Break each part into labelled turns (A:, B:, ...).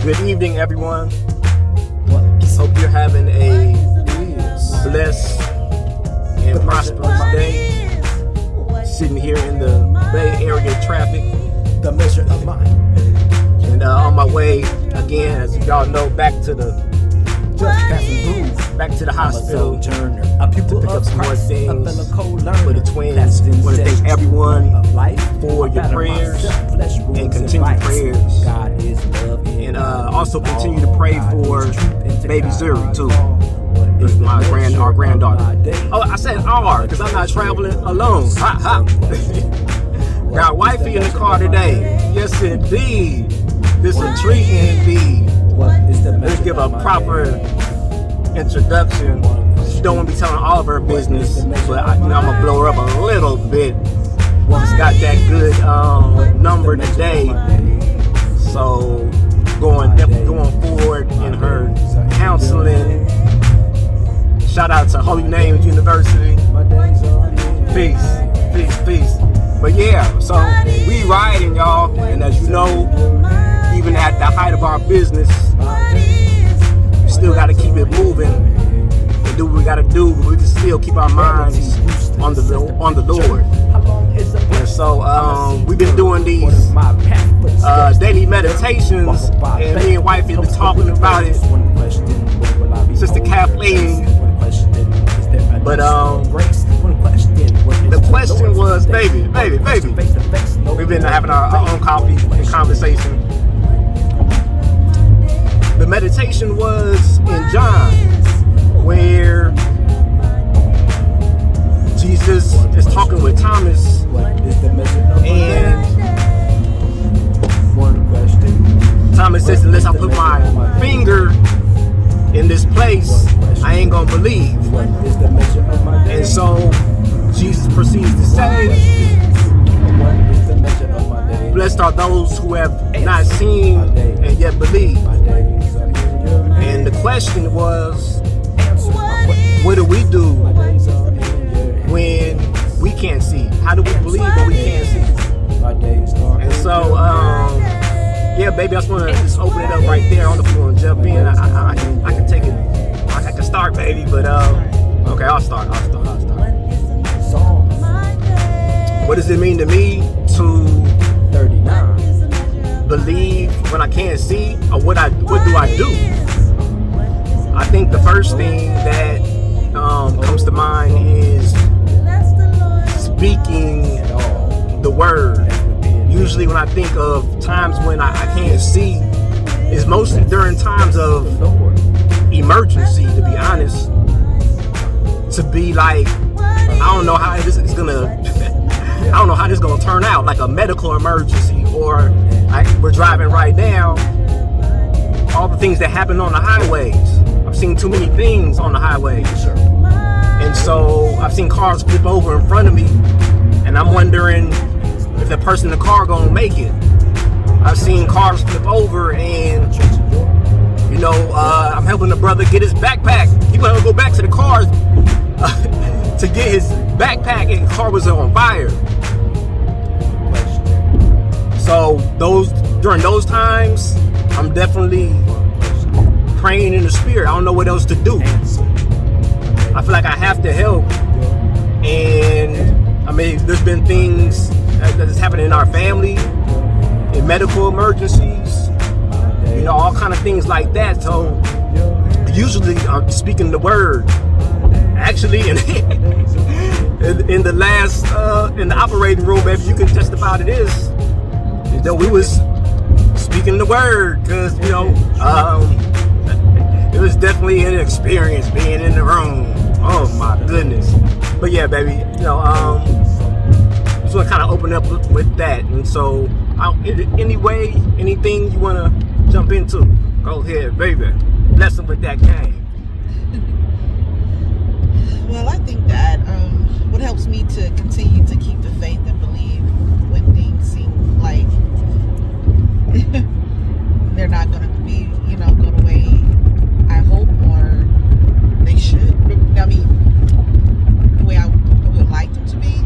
A: Good evening, everyone. Hope you're having a blessed and prosperous day. Sitting here in the Bay Area traffic, and on my way again, as y'all know, back to the hospital to pick up some more things for the twins. I want to thank everyone for your prayers and continued prayers, and also continue to pray for baby Zuri too. It's our granddaughter. Oh, I said R because I'm not traveling alone. Ha ha. Got Wifee in the car today. Yes indeed. This a treat indeed. Let's give a proper introduction. She don't want to be telling all of her business, but I'm gonna blow her up a little bit. She's got that good number today, so definitely going forward in her counseling. Shout out to Holy Names University. Peace. But yeah, so we riding, y'all, and as you know, even at the height of our business, we still got to keep it moving and do what we got to do, but we can still keep our minds on the Lord. And so we've been doing these daily meditations, and me and Wifee have been talking about it since the Kathleen. But the question was, baby. We've been having our own coffee and conversation. The meditation was in John, where Jesus is talking with Thomas, and Thomas says, unless I put my finger in this place, I ain't gonna believe. And so Jesus proceeds to say, blessed are those who have not seen and yet believe. And the question was, what do we do when we can't see? How do we believe when we can't see? And so yeah, baby, I just want to just open it up right there. I don't know if you want to jump in. I can take it. I can start, baby. But okay, I'll start. What does it mean to me to believe when I can't see, or what do I do? I think the first thing that comes to mind is speaking the word. Usually when I think of times when I can't see, it's mostly during times of emergency, to be honest. To be like, I don't know how this is gonna turn out, like a medical emergency, or like we're driving right now. All the things that happen on the highways. I've seen too many things on the highways. And so I've seen cars flip over in front of me, and I'm wondering if the person in the car gonna make it. I've seen cars flip over, and I'm helping the brother get his backpack. He gonna go back to the car to get his backpack, and the car was on fire. So during those times, I'm definitely praying in the spirit. I don't know what else to do. I feel like I have to help. And I mean, there's been things that's happened in our family, in medical emergencies, all kind of things like that. So usually I'm speaking the word. Actually, in the last in the operating room, baby, you can testify to this. We was speaking the word, because it was definitely an experience being in the room. Oh my goodness. But yeah, baby, just want to kind of open up with that. And so anyway, anything you want to jump into, go ahead, baby. Bless them with that game.
B: Well, I think that what helps me to continue to keep the faith and believe when things seem like they're not going to be, go the way I hope, or they should. I mean, the way I would like them to be.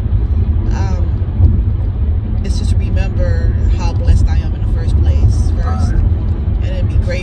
B: It's just remember how blessed I am in the first place. And it'd be great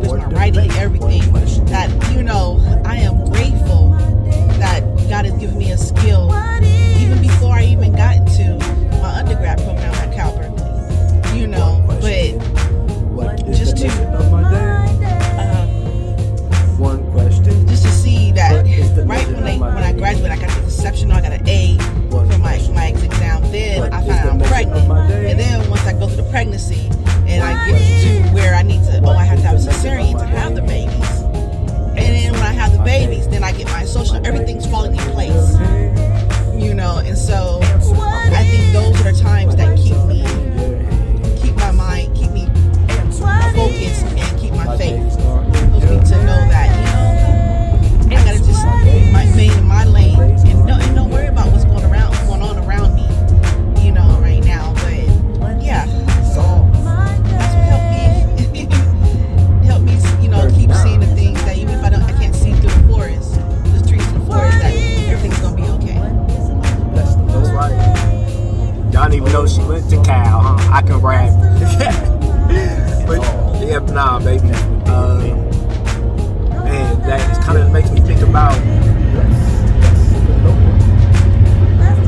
B: focus, my writing, everything. That, you know, I am grateful that God has given me a skill even before I even got into my undergrad program at Cal Berkeley. You know, but just to just to see that right when I graduated, I got the exceptional, I got an A for my exam. Then I found out I'm pregnant, and then once I go through the pregnancy and I get to where I need to, I have to have a cesarean to have the babies, and then when I have the babies, then I get my social, everything's falling in place, you know. And so I think those are the times that keep my mind, keep me focused, and keep my faith. Helps me to know that, you know, I gotta just remain in my lane and don't worry about what's going on around me, you know, right now. But yeah, so that's what helped me, you know, keep seeing the things that even if I can't see through the forest, the trees in the forest, that everything's gonna be okay.
A: That's right. Y'all didn't even know she went to Cal, huh? I can rap. But yeah, nah, baby. Man, that kind of makes me think about.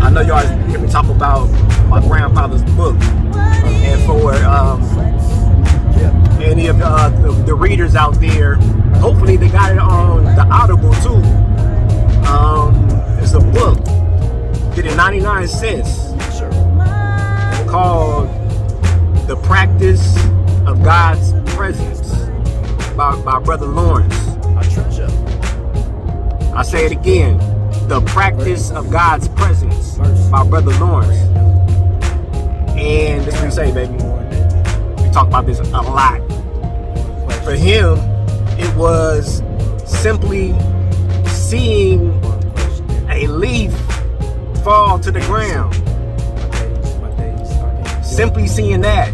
A: I know y'all hear me talk about my grandfather's book, and for any of the readers out there, hopefully they got it on the Audible too. It's a book, did it 99 cents, called "The Practice of God's Presence" by Brother Lawrence. I say it again, "The Practice of God's Presence" by Brother Lawrence. And this is what we say, baby. We talk about this a lot. For him, it was simply seeing a leaf fall to the ground. Simply seeing that.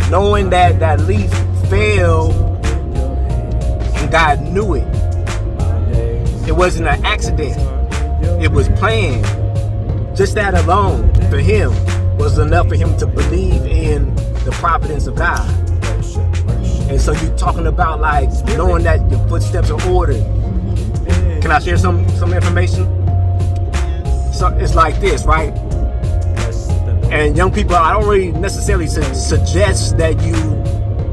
A: Knowing that that leaf fell and God knew it. It wasn't an accident. It was planned. Just that alone for him was enough for him to believe in the providence of God. And so you're talking about like knowing that your footsteps are ordered. Can I share some information? So it's like this, right? And young people, I don't really necessarily suggest that you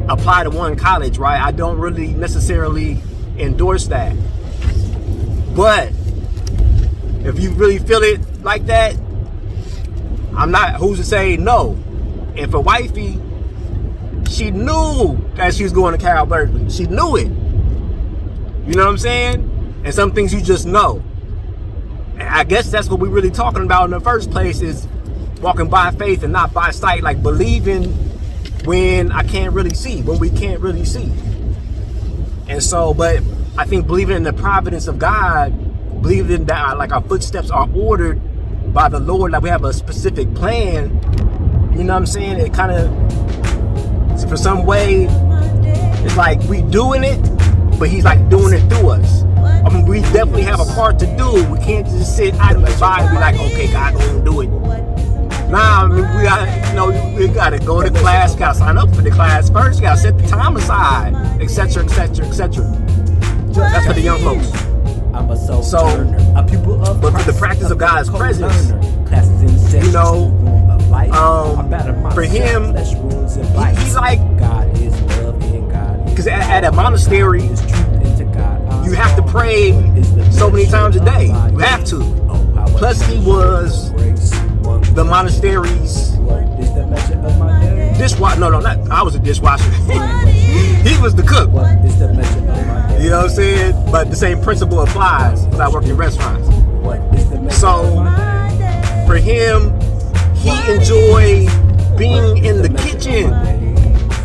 A: apply to one college, right? I don't really necessarily endorse that. But if you really feel it like that, I'm not, who's to say no? And for Wifee, she knew that she was going to Cal Berkeley. She knew it. You know what I'm saying? And some things you just know. And I guess that's what we're really talking about in the first place, is walking by faith and not by sight, like believing when I can't really see, when we can't really see. And so, but I think believing in the providence of God, believing that like our footsteps are ordered by the Lord, like we have a specific plan, you know what I'm saying? It kind of, for some way, it's like we doing it, but he's like doing it through us. I mean, we definitely have a part to do. We can't just sit idly by and be like, okay, God, gonna do it. Nah, I mean, we gotta go to class, gotta sign up for the class first, gotta set the time aside, etc., etc., etc. That's for the young folks. So, but for the practice of God's presence, you know, for him, he's like, because at a monastery, you have to pray so many times a day. You have to. Plus, he was the monastery's dishwasher. No, not I was a dishwasher. He was the cook. You know what I'm saying? But the same principle applies because I work in restaurants. So for him, he enjoyed being in the kitchen,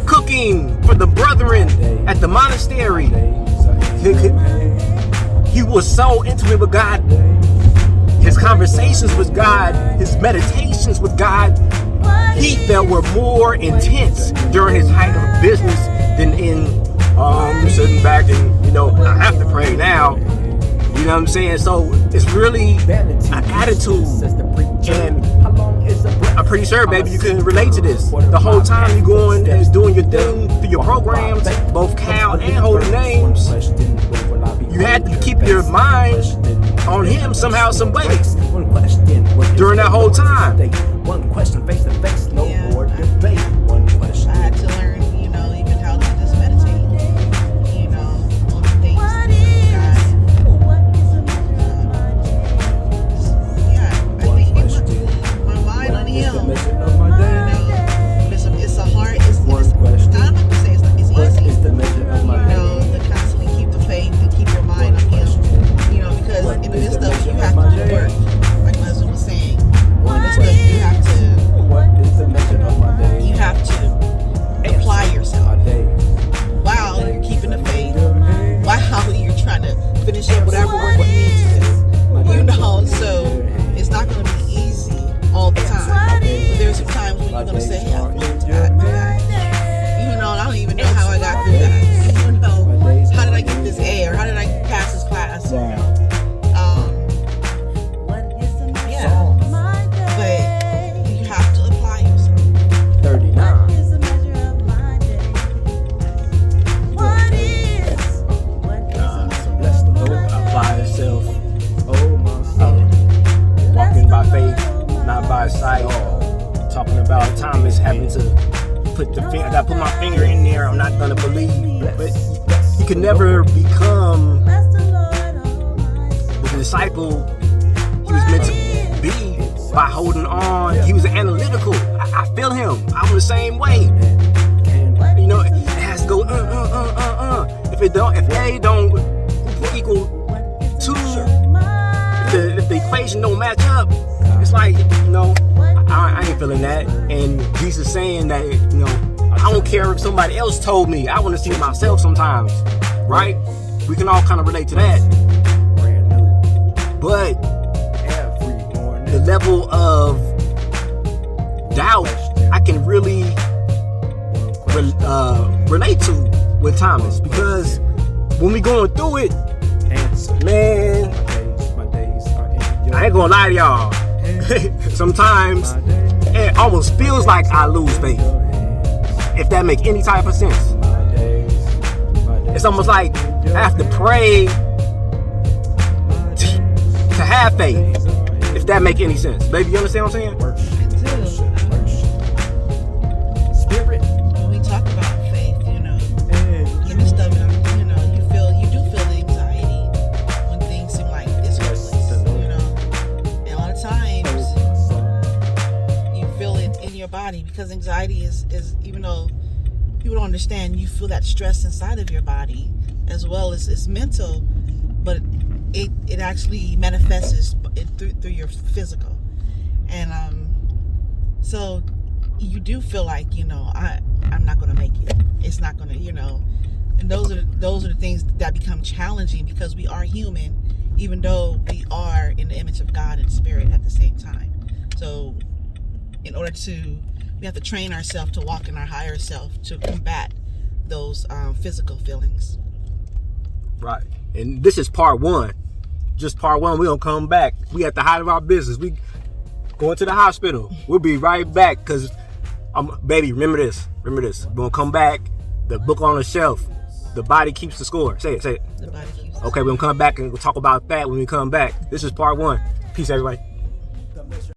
A: cooking for the brethren at the monastery. He was so intimate with God. His conversations with God, his meditations with God, he felt were more intense during his height of business than in sitting back and, I have to pray now. You know what I'm saying? So it's really an attitude. And I'm pretty sure, baby, you can relate to this. The whole time you going and doing your thing through your programs, both Cal and holding names, you had to keep your mind on him somehow, some way during that whole time.
C: One question, face to face, no more
B: Yeah,
C: debate. One question.
B: I had to learn, even how to just meditate, on the things of God. I think my mind on Him. It's a hard. I'm not gonna say it's easy. To constantly keep the faith and keep your mind on Him. Because in the midst of it, you have to do work, like my husband was saying. In the midst of it, you have to apply yourself. While you're keeping the faith, while you're trying to finish up whatever work you need to do. So it's not going to be easy all the time. But there's some times when you're going to say, hey, I feel that. I don't even know how I got through that. How did I get this A, or how did I pass this class? But you have to apply yourself.
C: 39.
A: Apply yourself. Walking by faith, not by sight. Talking about Thomas having to put my finger in there. I'm not gonna believe, but you can never become the disciple he was meant to be by holding on. He was analytical. I feel him. I'm the same way. It has to go. If A don't equal 2, if the equation don't match up, it's like, I ain't feeling that. And Jesus saying that, I don't care if somebody else told me. I want to see it myself sometimes, right? We can all kind of relate to that. But the level of doubt I can really relate to with Thomas, because when we going through it, man, I ain't gonna lie to y'all. Sometimes it almost feels like I lose faith, if that make any type of sense. It's almost like I have to pray to have faith, if that make any sense. Baby, you understand what I'm saying?
C: Spirit.
B: When we talk about faith, in the midst of it, you do feel the anxiety when things seem like it's hopeless, And a lot of times you feel it in your body, because anxiety is even though people don't understand, you feel that stress inside of your body as well as it's mental, but it actually manifests through your physical. And so you do feel like, I'm not going to make it. It's not going to, and those are the things that become challenging, because we are human, even though we are in the image of God and spirit at the same time. So we have to train ourselves to walk in our higher self to combat those physical feelings.
A: Right. And this is part 1. Just part 1. We're going to come back. We at the height of our business. We going to the hospital. We'll be right back, because, baby, remember this. We're going to come back. The book on the shelf. The body keeps the score. Say it.
B: The body keeps
A: Okay, we're going to come back and we'll talk about that when we come back. This is part 1. Peace, everybody.